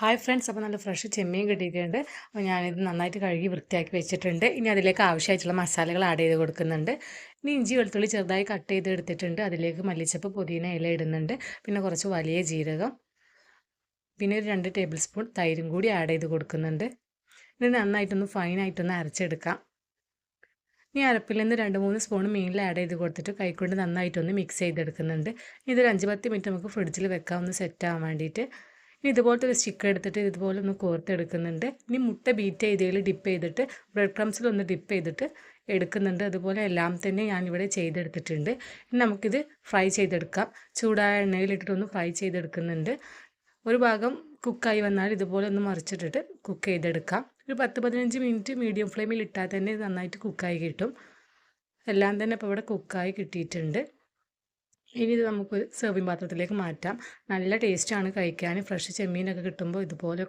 Hi friends, അപ്പോൾ നല്ല fresh ചെമ്മീൻ കിട്ടിയിട്ടുണ്ട്. അപ്പോൾ ഞാനിത് നന്നായിട്ട് കഴുകി വൃത്തിയാക്കി വെച്ചിട്ടുണ്ട്. ഇനി അതിലേക്ക് ആവശ്യമായിട്ടുള്ള മസാലകൾ ആഡ് ചെയ്ത് കൊടുക്കുന്നുണ്ട്. ഇനി ഇഞ്ചി വെളുത്തുള്ളി ചെറുതായി കട്ട് ചെയ്ത് എടുത്തിട്ടുണ്ട്. അതിലേക്ക് മല്ലിച്ചപ്പ് പുതിന ഇല ഇടുന്നുണ്ട്. പിന്നെ കുറച്ച് വലിയ ജീരകം, പിന്നെ ഒരു 2 ടേബിൾ സ്പൂൺ തൈരും കൂടി ആഡ് ചെയ്ത് കൊടുക്കുന്നുണ്ട്. ഇത് നന്നായിട്ടൊന്ന് ഫൈനായിട്ടൊന്ന് അരച്ചെടുക്കാം. ഇനി അരപ്പിൽ നിന്ന് 2-3 സ്പൂൺ മീനിൽ ആഡ് ചെയ്ത് കൊടുത്തിട്ട് കൈകൊണ്ട് നന്നായിട്ടൊന്ന് മിക്സ് ചെയ്തെടുക്കുന്നുണ്ട്. ഇതൊരു 5-10 മിനിറ്റ് നമുക്ക് ഫ്രിഡ്ജിൽ വെക്കാം, ഒന്ന് സെറ്റ് ആവാൻ വേണ്ടിയിട്ട്. ഇനി ഇതുപോലത്തെ ഒരു സ്റ്റിക്ക് എടുത്തിട്ട് ഇതുപോലെ ഒന്ന് കോർത്തെടുക്കുന്നുണ്ട്. ഇനി മുട്ട ബീറ്റ് ചെയ്തതിൽ ഡിപ്പ് ചെയ്തിട്ട് ബ്രെഡ് ക്രംസിലൊന്ന് ഡിപ്പ് ചെയ്തിട്ട് എടുക്കുന്നുണ്ട്. അതുപോലെ എല്ലാം തന്നെ ഞാനിവിടെ ചെയ്തെടുത്തിട്ടുണ്ട്. ഇനി നമുക്കിത് ഫ്രൈ ചെയ്തെടുക്കാം. ചൂടായ എണ്ണയിലിട്ടിട്ടൊന്ന് ഫ്രൈ ചെയ്തെടുക്കുന്നുണ്ട്. ഒരു ഭാഗം കുക്കായി വന്നാൽ ഇതുപോലെ ഒന്ന് മറിച്ചിട്ടിട്ട് കുക്ക് ചെയ്തെടുക്കാം. ഒരു 10-15 മിനിറ്റ് മീഡിയം ഫ്ലെയിമിൽ ഇട്ടാൽ തന്നെ ഇത് നന്നായിട്ട് കുക്കായി കിട്ടും. എല്ലാം തന്നെ ഇപ്പോൾ ഇവിടെ കുക്കായി കിട്ടിയിട്ടുണ്ട്. ഇനി ഇത് നമുക്ക് സെർവിങ് പാത്രത്തിലേക്ക് മാറ്റാം. നല്ല ടേസ്റ്റാണ് കഴിക്കാൻ. ഫ്രഷ് ചെമ്മീനൊക്കെ കിട്ടുമ്പോൾ ഇതുപോലെ